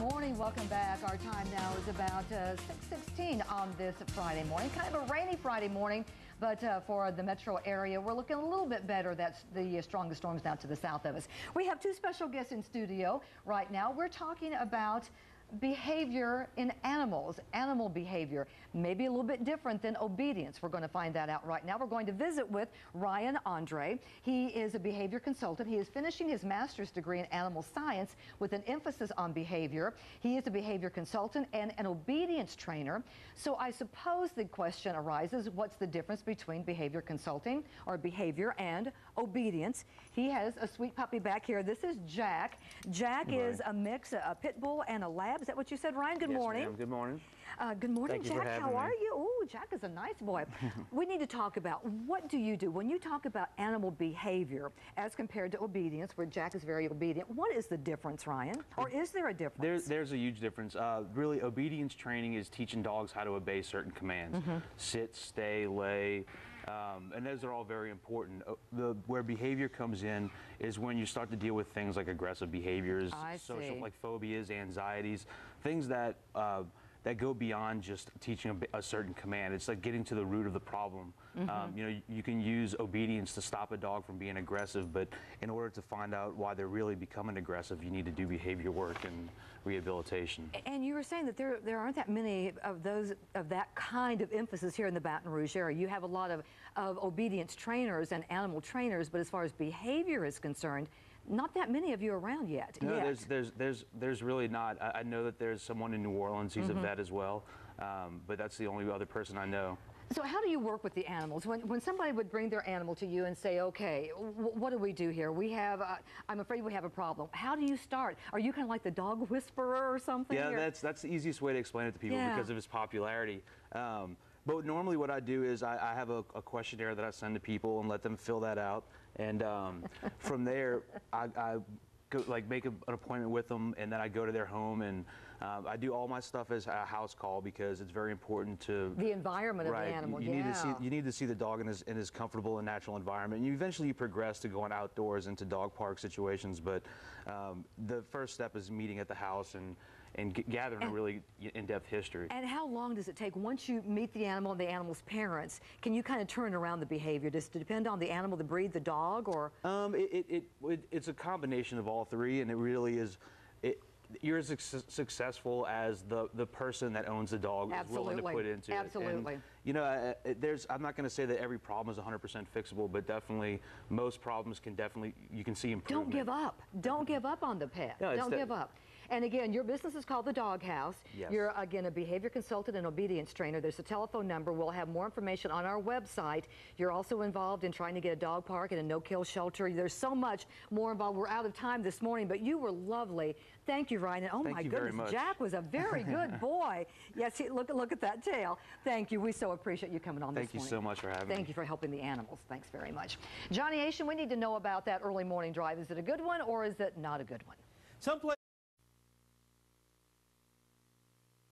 morning. Welcome back. Our time now is about 6:16 on this Friday morning. Kind of a rainy Friday morning, but for the metro area, we're looking a little bit better. That's the strongest storms down to the south of us. We have two special guests in studio right now. We're talking about behavior in animals, animal behavior, maybe a little bit different than obedience. We're going to find that out right now. We're going to visit with Ryan Andree. He is a behavior consultant. He is finishing his master's degree in animal science with an emphasis on behavior. He is a behavior consultant and an obedience trainer. So I suppose the question arises, what's the difference between behavior consulting or behavior and obedience? He has a sweet puppy back here. This is Jack. Jack is a mix, a pit bull and a lab. Is that what you said, Ryan? Good morning. Yes, good morning. Good morning, Thank you Jack. for having How are me. you? Oh, Jack is a nice boy. We need to talk about, what do you do when you talk about animal behavior as compared to obedience, where Jack is very obedient? What is the difference, Ryan? Or is there a difference? There's a huge difference. Really, obedience training is teaching dogs how to obey certain commands. Sit, stay, lay, and those are all very important. Where behavior comes in is when you start to deal with things like aggressive behaviors, social like phobias, anxieties, things that that go beyond just teaching a certain command. It's like getting to the root of the problem. You know, you can use obedience to stop a dog from being aggressive, but in order to find out why they're really becoming aggressive, you need to do behavior work and rehabilitation. And you were saying that there aren't that many of those of that kind of emphasis here in the Baton Rouge area. You have a lot of obedience trainers and animal trainers, but as far as behavior is concerned, not that many of you around yet. No, there's really not. I know that there's someone in New Orleans. He's a vet as well, but that's the only other person I know. So how do you work with the animals? When somebody would bring their animal to you and say, okay, what do we do here? We have, I'm afraid we have a problem. How do you start? Are you kind of like the dog whisperer or something? Yeah, that's the easiest way to explain it to people because of its popularity. But normally what I do is I have a questionnaire that I send to people and let them fill that out. And from there, I go, like make an appointment with them, and then I go to their home, and I do all my stuff as a house call because it's very important to the environment of the animal. You need to see the dog in his comfortable and natural environment. And you eventually progress to going outdoors into dog park situations, but the first step is meeting at the house and gathering a really in-depth history. And how long does it take once you meet the animal and the animal's parents? Can you kind of turn around the behavior? Does it depend on the animal, the breed, the dog, or? It's a combination of all three, and it really is. You're as successful as the person that owns the dog is willing to put into it. Absolutely. And, you know, I'm not going to say that every problem is 100% fixable, but definitely most problems you can see improvement. Don't give up. Don't give up on the pet. No, don't give up. And again, your business is called the Dog House. Yes. You're, again, a behavior consultant and obedience trainer. There's a telephone number. We'll have more information on our website. You're also involved in trying to get a dog park and a no-kill shelter. There's so much more involved. We're out of time this morning, but you were lovely. Thank you, Ryan. And oh my goodness, Jack was a very good boy. Yes, look at that tail. Thank you. We so appreciate you coming on this morning. Thank you so much for having me. Thank you for helping the animals. Thanks very much. Johnny Asian, we need to know about that early morning drive. Is it a good one or is it not a good one?